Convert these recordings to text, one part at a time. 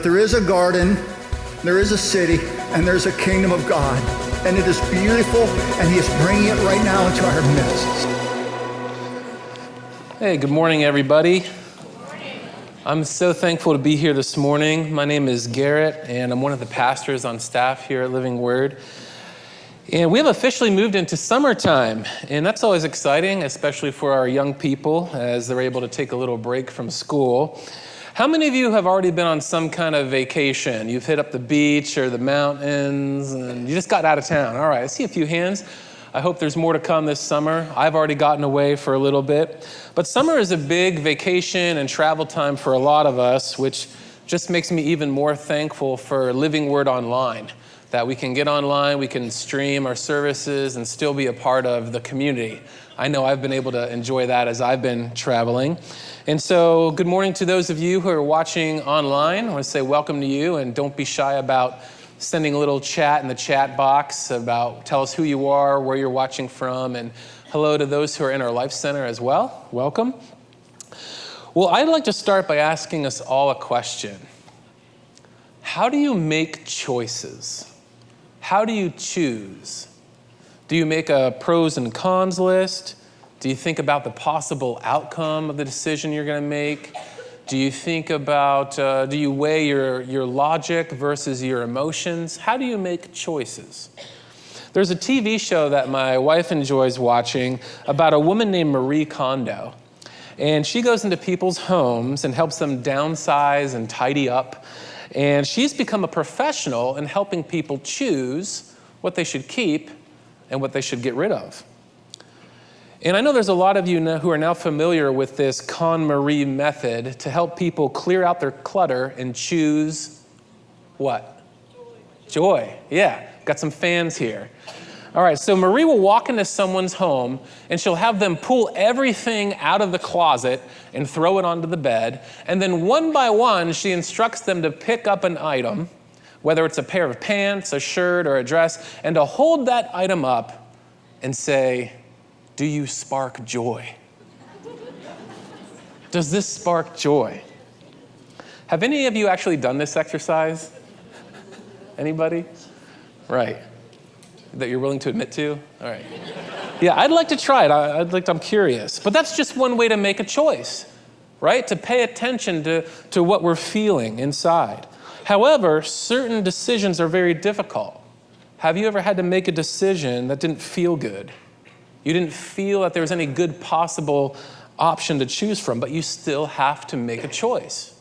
There is a garden, there is a city, and there's a kingdom of God. And it is beautiful, and he is bringing it right now into our midst. Hey, good morning, everybody. I'm so thankful to be here this morning. My name is Garrett, and I'm one of the pastors on staff here at Living Word. And we have officially moved into summertime, and that's always exciting, especially for our young people as they're able to take a little break from school. How many of you have already been on some kind of vacation? You've hit up the beach or the mountains, and you just got out of town. All right, I see a few hands. I hope there's more to come this summer. I've already gotten away for a little bit. But summer is a big vacation and travel time for a lot of us, which just makes me even more thankful for Living Word Online, that we can get online, we can stream our services and still be a part of the community. I know I've been able to enjoy that as I've been traveling. And so good morning to those of you who are watching online. I want to say welcome to you, and don't be shy about sending a little chat in the chat box about tell us who you are, where you're watching from, and hello to those who are in our Life Center as well. Welcome. Well, I'd like to start by asking us all a question. How do you make choices? How do you choose? Do you make a pros and cons list? Do you think about the possible outcome of the decision you're going to make? Do you think about, do you weigh your logic versus your emotions? How do you make choices? There's a TV show that my wife enjoys watching about a woman named Marie Kondo. And she goes into people's homes and helps them downsize and tidy up. And she's become a professional in helping people choose what they should keep and what they should get rid of. And I know there's a lot of you who are now familiar with this KonMari method to help people clear out their clutter and choose what? Joy. Yeah, got some fans here. All right, so Marie will walk into someone's home and she'll have them pull everything out of the closet and throw it onto the bed. And then one by one, she instructs them to pick up an item, whether it's a pair of pants, a shirt, or a dress, and to hold that item up and say, do you spark joy? Does this spark joy? Have any of you actually done this exercise? Anybody? Right. That you're willing to admit to? All right. Yeah, I'd like to try it. I'm curious. But that's just one way to make a choice, right? To pay attention to what we're feeling inside. However, certain decisions are very difficult. Have you ever had to make a decision that didn't feel good? You didn't feel that there was any good possible option to choose from, but you still have to make a choice.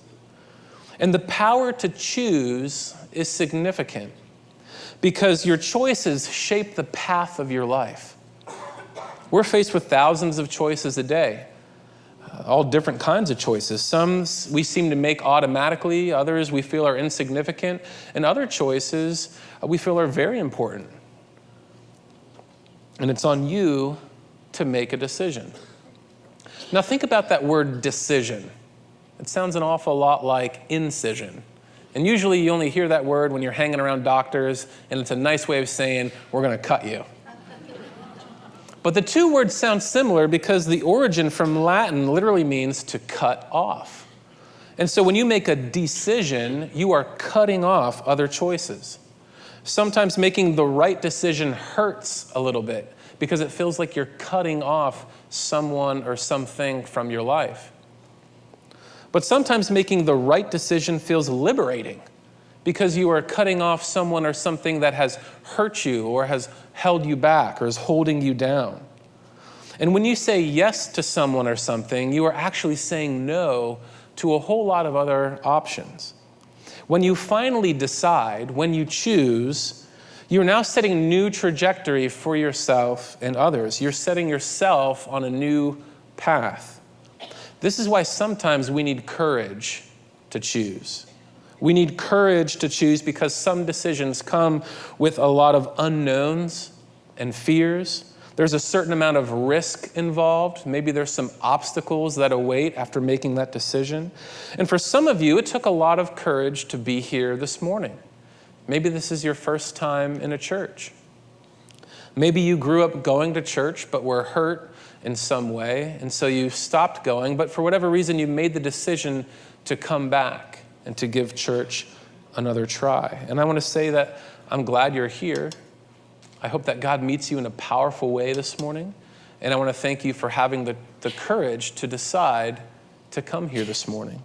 And the power to choose is significant because your choices shape the path of your life. We're faced with thousands of choices a day, all different kinds of choices. Some we seem to make automatically, others we feel are insignificant, and other choices we feel are very important. And it's on you to make a decision. Now think about that word decision. It sounds an awful lot like incision. And usually you only hear that word when you're hanging around doctors, and it's a nice way of saying, we're going to cut you. But the two words sound similar because the origin from Latin literally means to cut off. And so when you make a decision, you are cutting off other choices. Sometimes making the right decision hurts a little bit because it feels like you're cutting off someone or something from your life. But sometimes making the right decision feels liberating because you are cutting off someone or something that has hurt you or has held you back or is holding you down. And when you say yes to someone or something, you are actually saying no to a whole lot of other options. When you finally decide, when you choose, you're now setting a new trajectory for yourself and others. You're setting yourself on a new path. This is why sometimes we need courage to choose. We need courage to choose because some decisions come with a lot of unknowns and fears. There's a certain amount of risk involved. Maybe there's some obstacles that await after making that decision. And for some of you, it took a lot of courage to be here this morning. Maybe this is your first time in a church. Maybe you grew up going to church but were hurt in some way, and so you stopped going, but for whatever reason, you made the decision to come back and to give church another try. And I want to say that I'm glad you're here. I hope that God meets you in a powerful way this morning. And I want to thank you for having the courage to decide to come here this morning.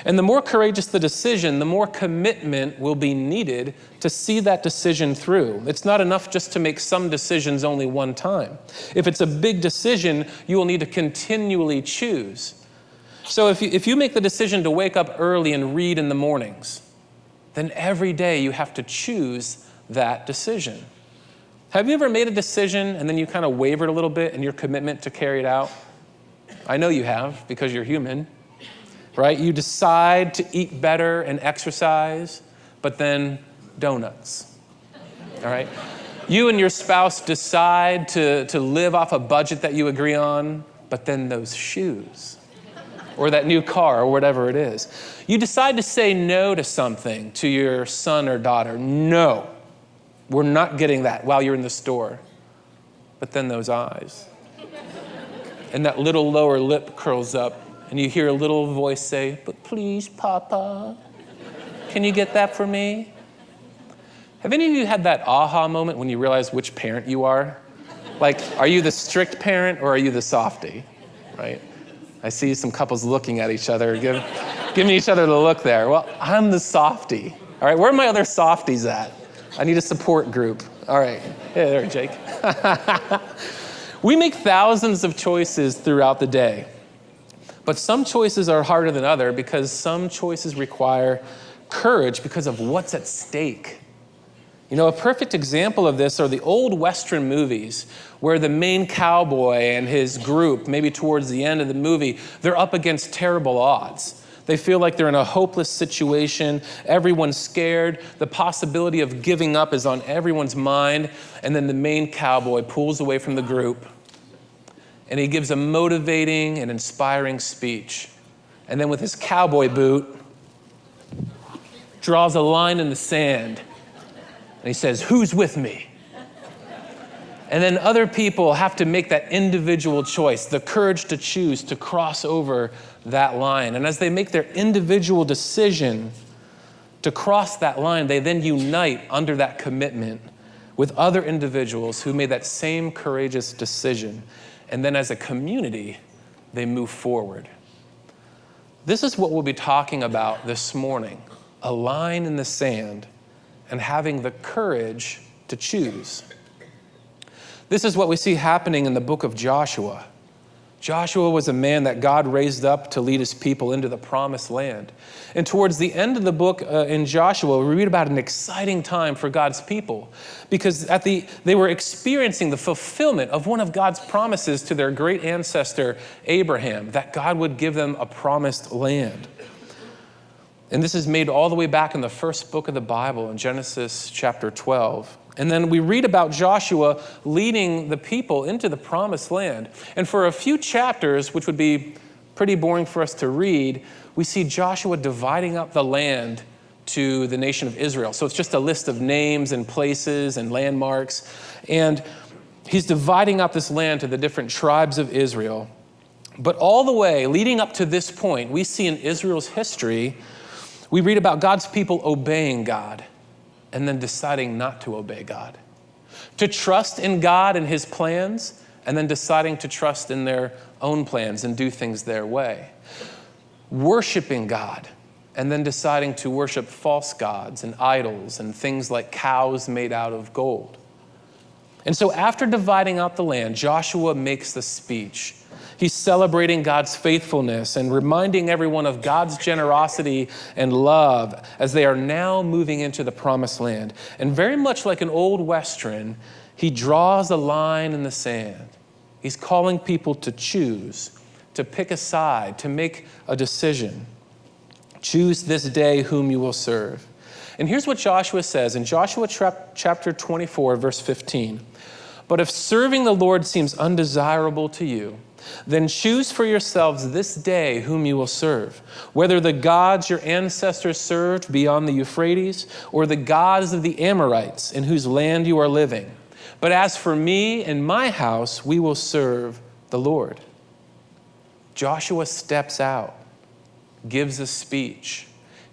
And the more courageous the decision, the more commitment will be needed to see that decision through. It's not enough just to make some decisions only one time. If it's a big decision, you will need to continually choose. So if you make the decision to wake up early and read in the mornings, then every day you have to choose that decision. Have you ever made a decision and then you kind of wavered a little bit in your commitment to carry it out? I know you have, because you're human, right? You decide to eat better and exercise, but then donuts, all right? You and your spouse decide to live off a budget that you agree on, but then those shoes, or that new car, or whatever it is. You decide to say no to something to your son or daughter. No, we're not getting that while you're in the store. But then those eyes. And that little lower lip curls up, and you hear a little voice say, "But please, Papa, can you get that for me?" Have any of you had that aha moment when you realize which parent you are? Like, are you the strict parent or are you the softie, right? I see some couples looking at each other, giving each other the look there. Well, I'm the softie. All right, where are my other softies at? I need a support group. All right, hey there, Jake. We make thousands of choices throughout the day, but some choices are harder than others because some choices require courage because of what's at stake. You know, a perfect example of this are the old Western movies where the main cowboy and his group, maybe towards the end of the movie, they're up against terrible odds. They feel like they're in a hopeless situation. Everyone's scared. The possibility of giving up is on everyone's mind. And then the main cowboy pulls away from the group and he gives a motivating and inspiring speech. And then with his cowboy boot, draws a line in the sand. And he says, "Who's with me?" And then other people have to make that individual choice, the courage to choose to cross over that line. And as they make their individual decision to cross that line, they then unite under that commitment with other individuals who made that same courageous decision. And then as a community, they move forward. This is what we'll be talking about this morning, a line in the sand and having the courage to choose. This is what we see happening in the book of Joshua. Joshua was a man that God raised up to lead his people into the promised land. And towards the end of the book in Joshua, we read about an exciting time for God's people because they were experiencing the fulfillment of one of God's promises to their great ancestor, Abraham, that God would give them a promised land. And this is made all the way back in the first book of the Bible in Genesis chapter 12. And then we read about Joshua leading the people into the promised land. And for a few chapters, which would be pretty boring for us to read, we see Joshua dividing up the land to the nation of Israel. So it's just a list of names and places and landmarks. And he's dividing up this land to the different tribes of Israel. But all the way leading up to this point, we see in Israel's history, we read about God's people obeying God and then deciding not to obey God. To trust in God and his plans, and then deciding to trust in their own plans and do things their way. Worshiping God, and then deciding to worship false gods and idols and things like cows made out of gold. And so after dividing out the land, Joshua makes the speech. He's celebrating God's faithfulness and reminding everyone of God's generosity and love as they are now moving into the promised land. And very much like an old Western, he draws a line in the sand. He's calling people to choose, to pick a side, to make a decision. Choose this day whom you will serve. And here's what Joshua says in Joshua chapter 24, verse 15. But if serving the Lord seems undesirable to you, then choose for yourselves this day whom you will serve, whether the gods your ancestors served beyond the Euphrates or the gods of the Amorites in whose land you are living. But as for me and my house, we will serve the Lord. Joshua steps out, gives a speech.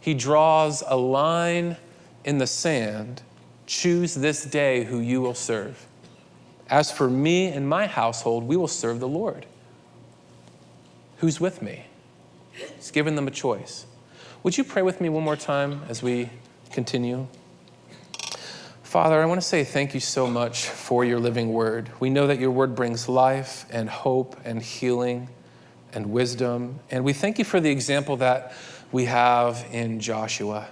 He draws a line in the sand. Choose this day who you will serve. As for me and my household, we will serve the Lord. Who's with me? He's given them a choice. Would you pray with me one more time as we continue? Father, I want to say thank you so much for your living word. We know that your word brings life and hope and healing and wisdom. And we thank you for the example that we have in Joshua,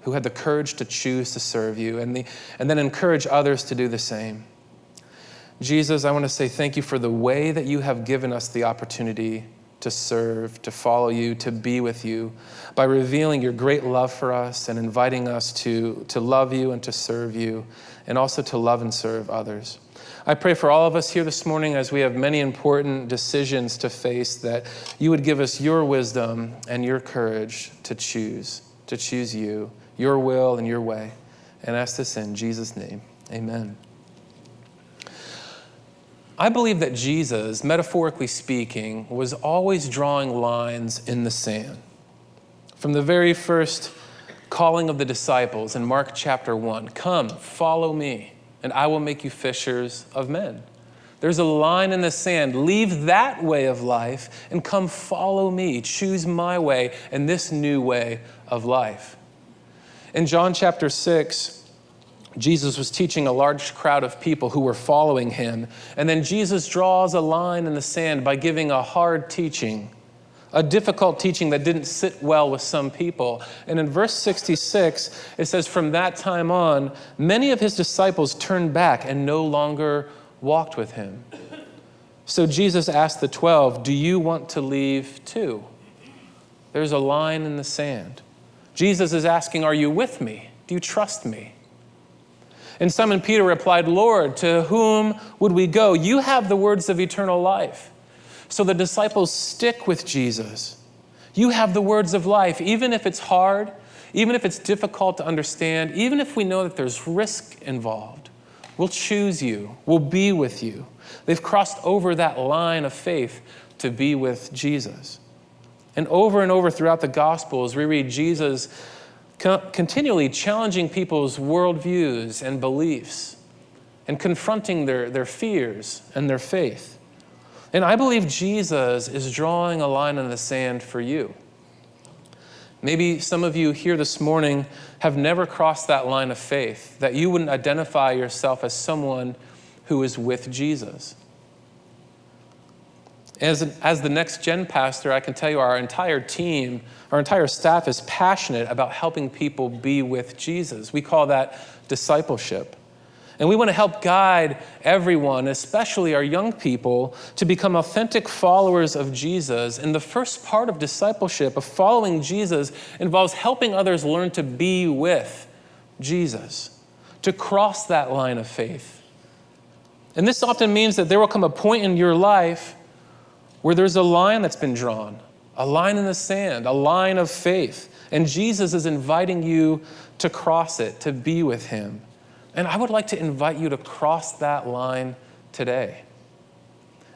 who had the courage to choose to serve you and then encourage others to do the same. Jesus, I want to say thank you for the way that you have given us the opportunity to serve, to follow you, to be with you, by revealing your great love for us and inviting us to love you and to serve you, and also to love and serve others. I pray for all of us here this morning as we have many important decisions to face, that you would give us your wisdom and your courage to choose you, your will and your way. And ask this in Jesus' name, amen. I believe that Jesus, metaphorically speaking, was always drawing lines in the sand. From the very first calling of the disciples in Mark chapter 1, come, follow me, and I will make you fishers of men. There's a line in the sand. Leave that way of life and come follow me. Choose my way and this new way of life. In John chapter 6, Jesus was teaching a large crowd of people who were following him. And then Jesus draws a line in the sand by giving a hard teaching, a difficult teaching that didn't sit well with some people. And in verse 66, it says, from that time on, many of his disciples turned back and no longer walked with him. So Jesus asked the 12, do you want to leave too? There's a line in the sand. Jesus is asking, are you with me? Do you trust me? And Simon Peter replied, Lord, to whom would we go? You have the words of eternal life. So the disciples stick with Jesus. You have the words of life, even if it's hard, even if it's difficult to understand, even if we know that there's risk involved. We'll choose you. We'll be with you. They've crossed over that line of faith to be with Jesus. And over throughout the Gospels, we read Jesus continually challenging people's worldviews and beliefs and confronting their fears and their faith. And I believe Jesus is drawing a line in the sand for you. Maybe some of you here this morning have never crossed that line of faith, that you wouldn't identify yourself as someone who is with Jesus. As the next gen pastor, I can tell you our entire team, our entire staff is passionate about helping people be with Jesus. We call that discipleship. And we want to help guide everyone, especially our young people, to become authentic followers of Jesus. And the first part of discipleship, of following Jesus, involves helping others learn to be with Jesus, to cross that line of faith. And this often means that there will come a point in your life where there's a line that's been drawn, a line in the sand, a line of faith. And Jesus is inviting you to cross it, to be with him. And I would like to invite you to cross that line today.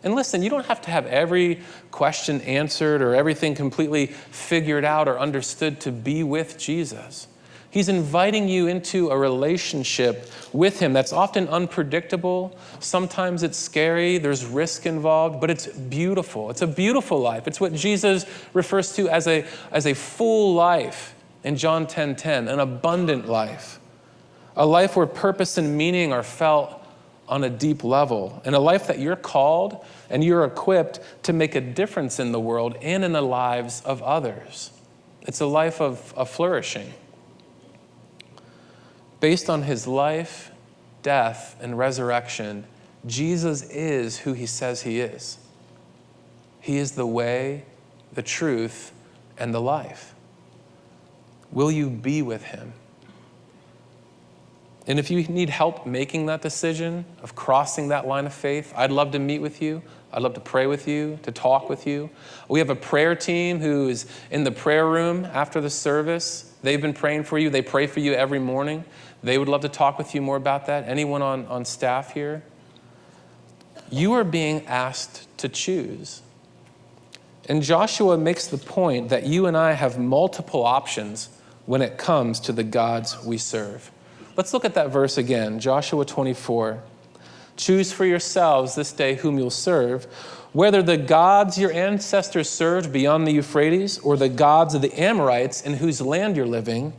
And listen, you don't have to have every question answered or everything completely figured out or understood to be with Jesus. He's inviting you into a relationship with him that's often unpredictable. Sometimes it's scary, there's risk involved, but it's beautiful. It's a beautiful life. It's what Jesus refers to as a full life in John 10:10, an abundant life. A life where purpose and meaning are felt on a deep level, and a life that you're called and you're equipped to make a difference in the world and in the lives of others. It's a life of flourishing. Based on his life, death, and resurrection, Jesus is who he says he is. He is the way, the truth, and the life. Will you be with him? And if you need help making that decision of crossing that line of faith, I'd love to meet with you. I'd love to pray with you, to talk with you. We have a prayer team who is in the prayer room after the service. They've been praying for you. They pray for you every morning. They would love to talk with you more about that. Anyone on staff here? You are being asked to choose. And Joshua makes the point that you and I have multiple options when it comes to the gods we serve. Let's look at that verse again, Joshua 24. Choose for yourselves this day whom you'll serve, whether the gods your ancestors served beyond the Euphrates or the gods of the Amorites in whose land you're living.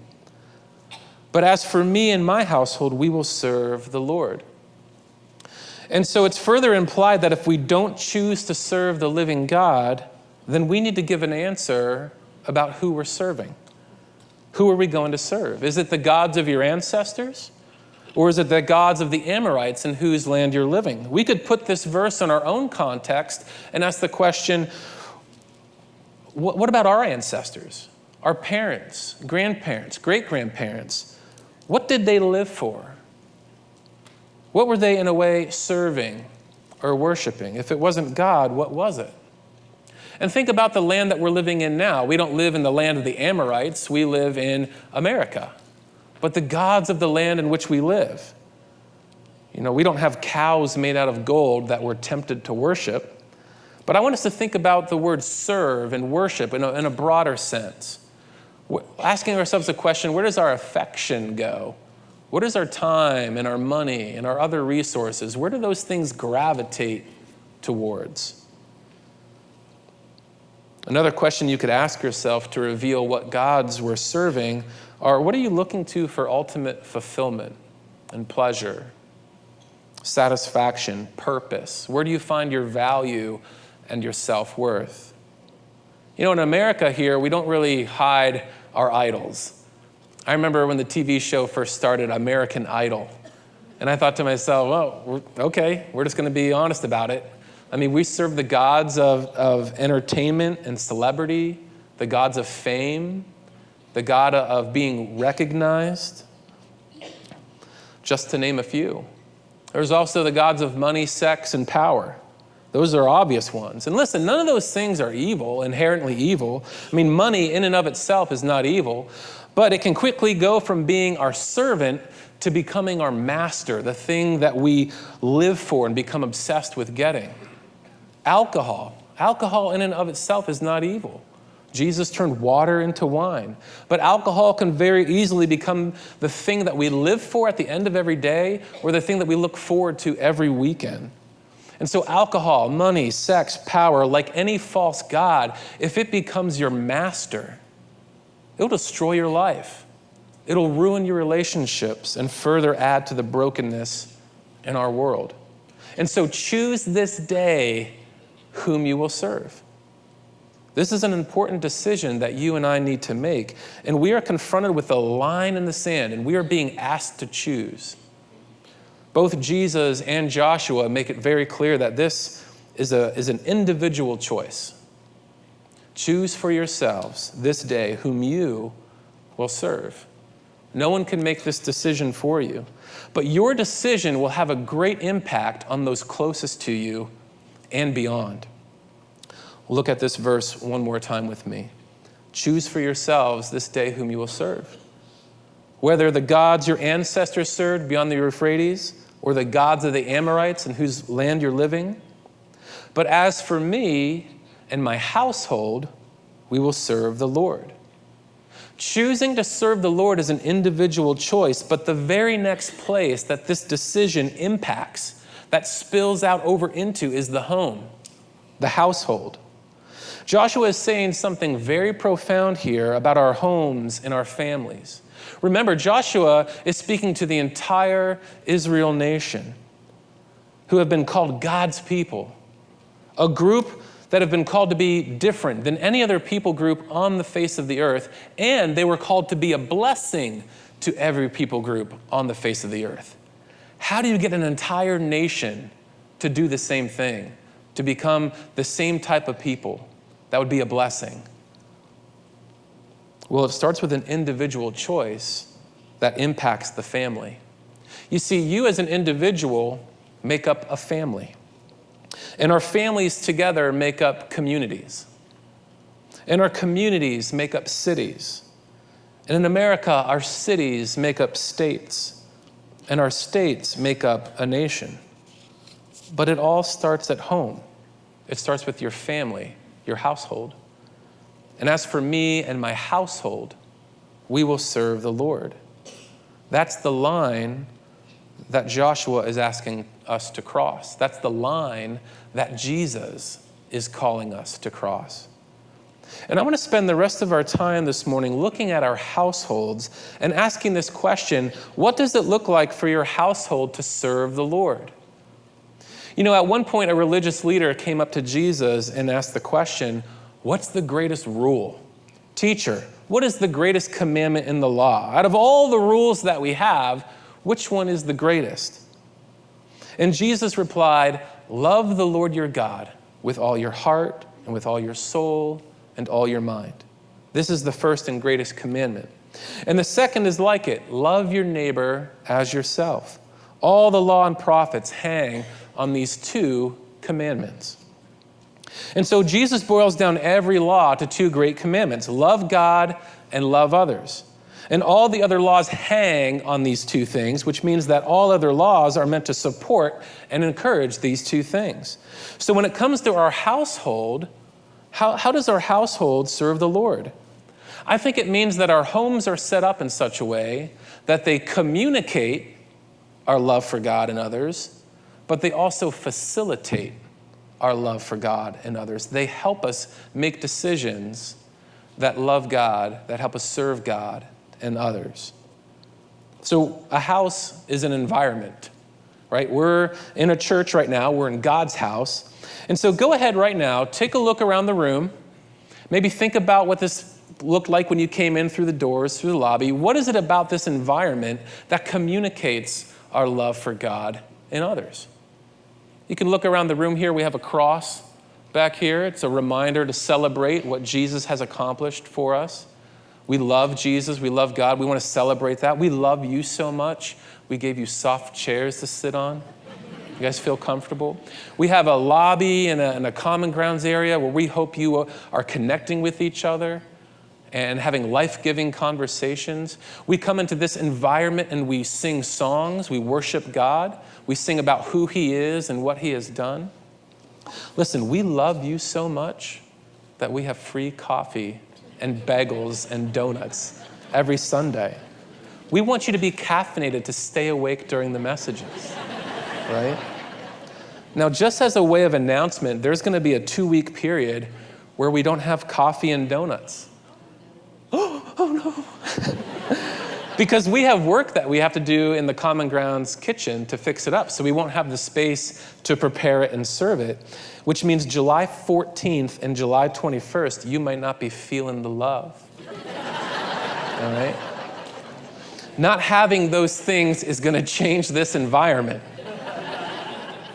But as for me and my household, we will serve the Lord. And so it's further implied that if we don't choose to serve the living God, then we need to give an answer about who we're serving. Who are we going to serve? Is it the gods of your ancestors? Or is it the gods of the Amorites in whose land you're living? We could put this verse in our own context and ask the question, what about our ancestors? Our parents, grandparents, great-grandparents? What did they live for? What were they in a way serving or worshiping? If it wasn't God, what was it? And think about the land that we're living in now. We don't live in the land of the Amorites. We live in America. But the gods of the land in which we live. We don't have cows made out of gold that we're tempted to worship. But I want us to think about the word serve and worship in a broader sense. Asking ourselves the question, where does our affection go? Where does our time and our money and our other resources, where do those things gravitate towards? Another question you could ask yourself to reveal what gods we're serving are, what are you looking to for ultimate fulfillment and pleasure, satisfaction, purpose? Where do you find your value and your self-worth? In America here, we don't really hide our idols. I remember when the TV show first started, American Idol. And I thought to myself, well, we're just going to be honest about it. We serve the gods of entertainment and celebrity, the gods of fame, the God of being recognized, just to name a few. There's also the gods of money, sex, and power. Those are obvious ones. And listen, none of those things are evil, inherently evil. Money in and of itself is not evil, but it can quickly go from being our servant to becoming our master, the thing that we live for and become obsessed with getting. Alcohol in and of itself is not evil. Jesus turned water into wine. But alcohol can very easily become the thing that we live for at the end of every day, or the thing that we look forward to every weekend. And so alcohol, money, sex, power, like any false god, if it becomes your master, it'll destroy your life. It'll ruin your relationships and further add to the brokenness in our world. And so choose this day whom you will serve. This is an important decision that you and I need to make. And we are confronted with a line in the sand, and we are being asked to choose. Both Jesus and Joshua make it very clear that this is an individual choice. Choose for yourselves this day whom you will serve. No one can make this decision for you, but your decision will have a great impact on those closest to you and beyond. Look at this verse one more time with me. Choose for yourselves this day whom you will serve. Whether the gods your ancestors served beyond the Euphrates or the gods of the Amorites in whose land you're living. But as for me and my household, we will serve the Lord. Choosing to serve the Lord is an individual choice, but the very next place that this decision impacts, that spills out over into, is the home, the household. Joshua is saying something very profound here about our homes and our families. Remember, Joshua is speaking to the entire Israel nation who have been called God's people, a group that have been called to be different than any other people group on the face of the earth, and they were called to be a blessing to every people group on the face of the earth. How do you get an entire nation to do the same thing, to become the same type of people that would be a blessing? Well, it starts with an individual choice that impacts the family. You see, you as an individual make up a family. And our families together make up communities. And our communities make up cities. And in America, our cities make up states. And our states make up a nation. But it all starts at home. It starts with your family, your household. And as for me and my household, we will serve the Lord. That's the line that Joshua is asking us to cross. That's the line that Jesus is calling us to cross. And I want to spend the rest of our time this morning looking at our households and asking this question: what does it look like for your household to serve the Lord? You know, at one point, a religious leader came up to Jesus and asked the question, what's the greatest rule? Teacher, what is the greatest commandment in the law? Out of all the rules that we have, which one is the greatest? And Jesus replied, love the Lord your God with all your heart and with all your soul and all your mind. This is the first and greatest commandment. And the second is like it, love your neighbor as yourself. All the law and prophets hang on these two commandments. And so Jesus boils down every law to two great commandments: love God and love others. And all the other laws hang on these two things, which means that all other laws are meant to support and encourage these two things. So when it comes to our household, how does our household serve the Lord? I think it means that our homes are set up in such a way that they communicate our love for God and others, but they also facilitate our love for God and others. They help us make decisions that love God, that help us serve God and others. So a house is an environment, right? We're in a church right now. We're in God's house. And so go ahead right now, take a look around the room. Maybe think about what this looked like when you came in through the doors, through the lobby. What is it about this environment that communicates our love for God and others? You can look around the room here. We have a cross back here. It's a reminder to celebrate what Jesus has accomplished for us. We love Jesus. We love God. We want to celebrate that. We love you so much. We gave you soft chairs to sit on. You guys feel comfortable? We have a lobby and a common grounds area where we hope you are connecting with each other and having life-giving conversations. We come into this environment and we sing songs. We worship God. We sing about who he is and what he has done. Listen, we love you so much that we have free coffee and bagels and donuts every Sunday. We want you to be caffeinated to stay awake during the messages, right? Now, just as a way of announcement, there's going to be a 2-week period where we don't have coffee and donuts. Oh no. Because we have work that we have to do in the Common Grounds kitchen to fix it up. So we won't have the space to prepare it and serve it, which means July 14th and July 21st, you might not be feeling the love. All right? Not having those things is going to change this environment.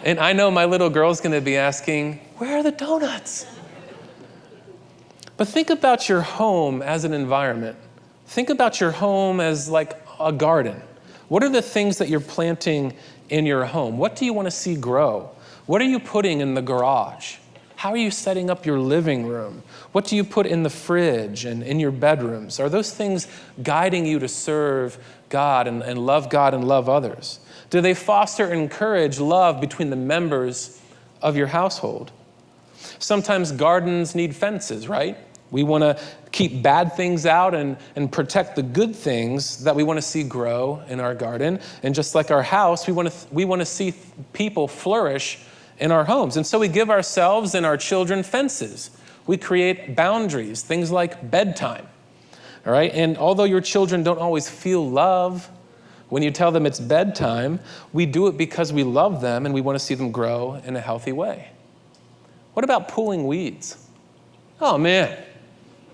And I know my little girl's going to be asking, where are the donuts? But think about your home as an environment. Think about your home as like a garden. What are the things that you're planting in your home? What do you want to see grow? What are you putting in the garage? How are you setting up your living room? What do you put in the fridge and in your bedrooms? Are those things guiding you to serve God and love others? Do they foster and encourage love between the members of your household? Sometimes gardens need fences, right? We want to keep bad things out and protect the good things that we want to see grow in our garden. And just like our house, we want to see people flourish in our homes. And so we give ourselves and our children fences. We create boundaries, things like bedtime. All right? And although your children don't always feel love when you tell them it's bedtime, we do it because we love them and we want to see them grow in a healthy way. What about pulling weeds? Oh man,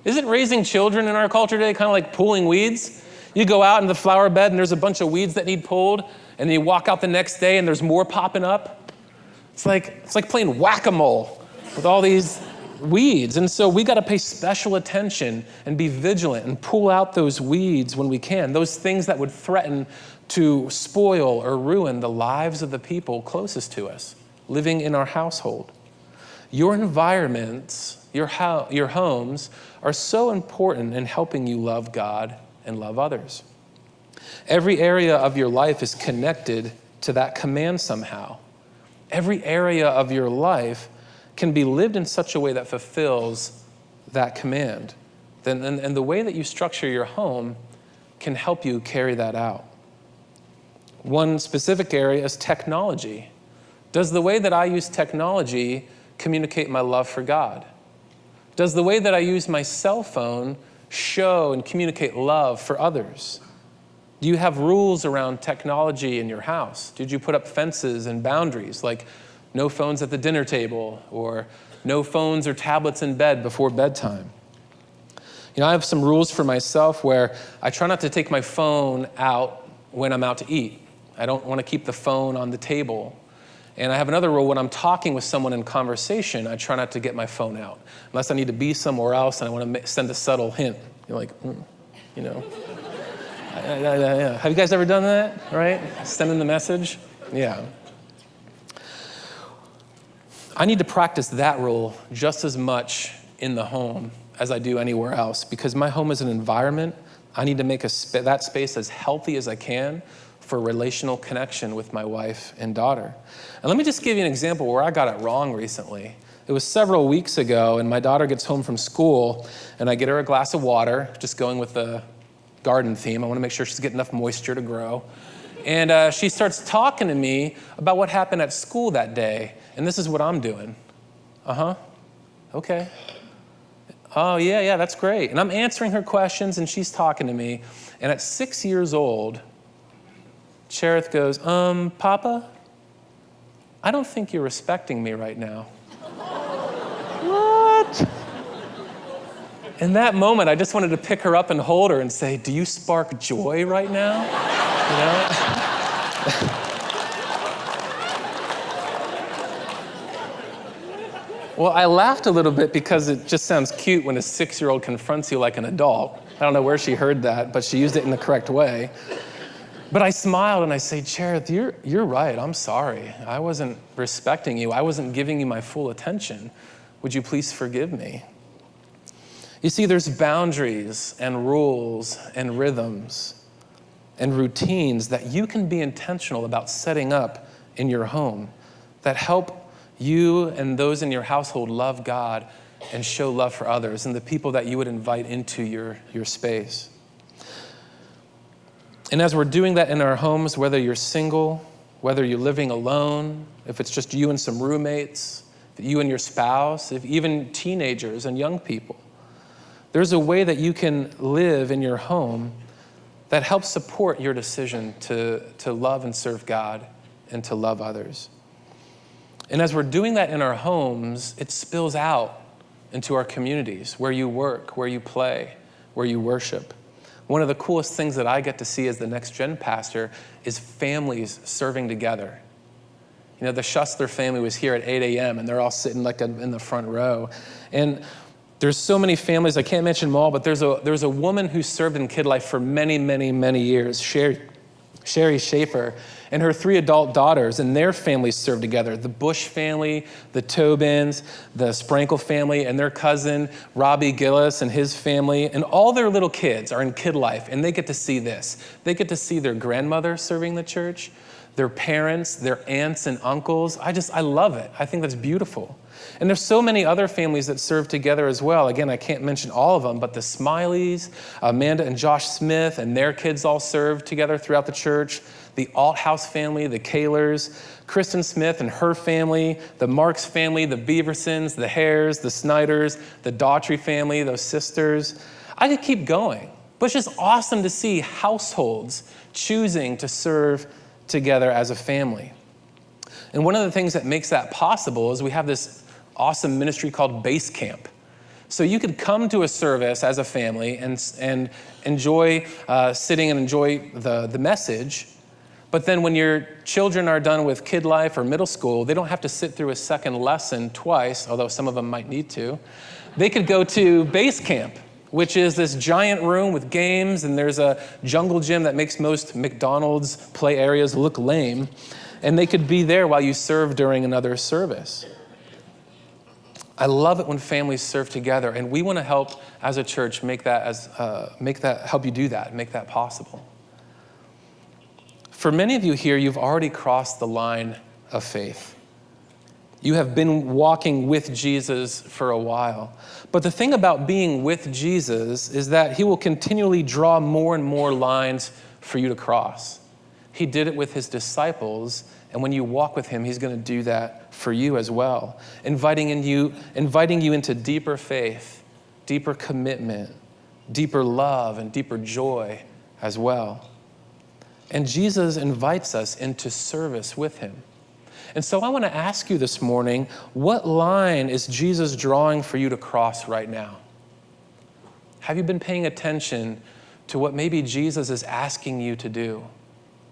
isn't raising children in our culture today kind of like pulling weeds? You go out in the flower bed and there's a bunch of weeds that need pulled, and then you walk out the next day and there's more popping up. It's like playing whack-a-mole with all these weeds. And so we got to pay special attention and be vigilant and pull out those weeds when we can, those things that would threaten to spoil or ruin the lives of the people closest to us living in our household. Your environments, your homes are so important in helping you love God and love others. Every area of your life is connected to that command somehow. Every area of your life can be lived in such a way that fulfills that command. And the way that you structure your home can help you carry that out. One specific area is technology. Does the way that I use technology communicate my love for God? Does the way that I use my cell phone show and communicate love for others? Do you have rules around technology in your house? Did you put up fences and boundaries, like no phones at the dinner table, or no phones or tablets in bed before bedtime? I have some rules for myself where I try not to take my phone out when I'm out to eat. I don't want to keep the phone on the table. And I have another rule: when I'm talking with someone in conversation, I try not to get my phone out, unless I need to be somewhere else and I want to send a subtle hint. You're like, Have you guys ever done that, right? Sending the message? Yeah. I need to practice that rule just as much in the home as I do anywhere else, because my home is an environment. I need to make that space as healthy as I can for relational connection with my wife and daughter. And let me just give you an example where I got it wrong recently. It was several weeks ago, and my daughter gets home from school, and I get her a glass of water, just going with the garden theme. I want to make sure she's getting enough moisture to grow. And she starts talking to me about what happened at school that day. And this is what I'm doing. Okay. Oh, yeah, that's great. And I'm answering her questions, and she's talking to me. And at 6 years old, Cherith goes, Papa, I don't think you're respecting me right now. What? In that moment, I just wanted to pick her up and hold her and say, do you spark joy right now? Well, I laughed a little bit because it just sounds cute when a 6-year-old confronts you like an adult. I don't know where she heard that, but she used it in the correct way. But I smiled and I say, Cherith, you're right. I'm sorry. I wasn't respecting you. I wasn't giving you my full attention. Would you please forgive me? You see, there's boundaries and rules and rhythms and routines that you can be intentional about setting up in your home that help you and those in your household love God and show love for others and the people that you would invite into your space. And as we're doing that in our homes, whether you're single, whether you're living alone, if it's just you and some roommates, you and your spouse, if even teenagers and young people, there's a way that you can live in your home that helps support your decision to love and serve God and to love others. And as we're doing that in our homes, it spills out into our communities, where you work, where you play, where you worship. One of the coolest things that I get to see as the next gen pastor is families serving together. The Schussler family was here at 8 a.m. and they're all sitting in the front row. And there's so many families, I can't mention them all, but there's a woman who served in Kid Life for many, many, many years, Sherry Schaefer, and her 3 adult daughters and their families served together. The Bush family, the Tobins, the Sprankle family, and their cousin, Robbie Gillis, and his family, and all their little kids are in Kid Life, and they get to see this. They get to see their grandmother serving the church, their parents, their aunts and uncles. I love it. I think that's beautiful. And there's so many other families that serve together as well. Again, I can't mention all of them, but the Smileys, Amanda and Josh Smith and their kids all serve together throughout the church. The Althouse family, the Kahlers, Kristen Smith and her family, the Marks family, the Beaversons, the Hares, the Snyders, the Daughtry family, those sisters. I could keep going, but it's just awesome to see households choosing to serve together as a family. And one of the things that makes that possible is we have this awesome ministry called Base Camp. So you could come to a service as a family and enjoy sitting and enjoy the message, but then when your children are done with Kid Life or middle school, they don't have to sit through a second lesson twice, although some of them might need to. They could go to Base Camp, which is this giant room with games, and there's a jungle gym that makes most McDonald's play areas look lame, and they could be there while you serve during another service. I love it when families serve together, and we want to help as a church help you do that, make that possible. For many of you here, you've already crossed the line of faith. You have been walking with Jesus for a while. But the thing about being with Jesus is that he will continually draw more and more lines for you to cross. He did it with his disciples, and when you walk with him, he's going to do that for you as well, inviting you into deeper faith, deeper commitment, deeper love, and deeper joy as well. And Jesus invites us into service with him. And so I want to ask you this morning, what line is Jesus drawing for you to cross right now? Have you been paying attention to what maybe Jesus is asking you to do?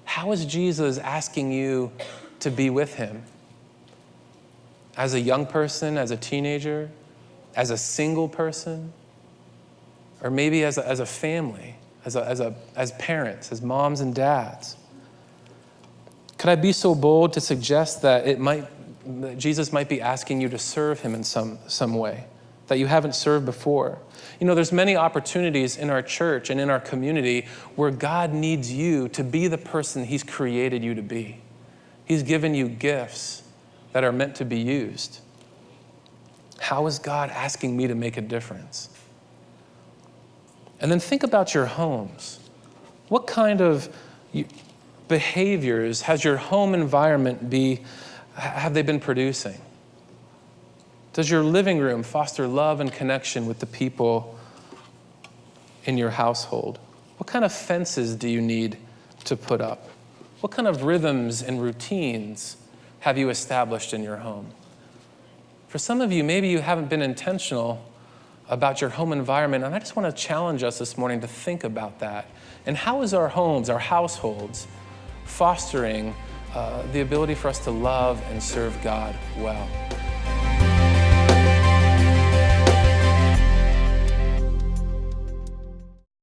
How is Jesus asking you to be with him? As a young person, as a teenager, as a single person, or maybe as a family, as parents, as moms and dads? Could I be so bold to suggest that Jesus might be asking you to serve him in some way that you haven't served before? You know, there's many opportunities in our church and in our community where God needs you to be the person he's created you to be. He's given you gifts that are meant to be used. How is God asking me to make a difference? And then think about your homes. What kind of behaviors has your home environment have they been producing? Does your living room foster love and connection with the people in your household? What kind of fences do you need to put up? What kind of rhythms and routines have you established in your home? For some of you, maybe you haven't been intentional about your home environment, and I just want to challenge us this morning to think about that. And how is our homes, our households, fostering the ability for us to love and serve God well?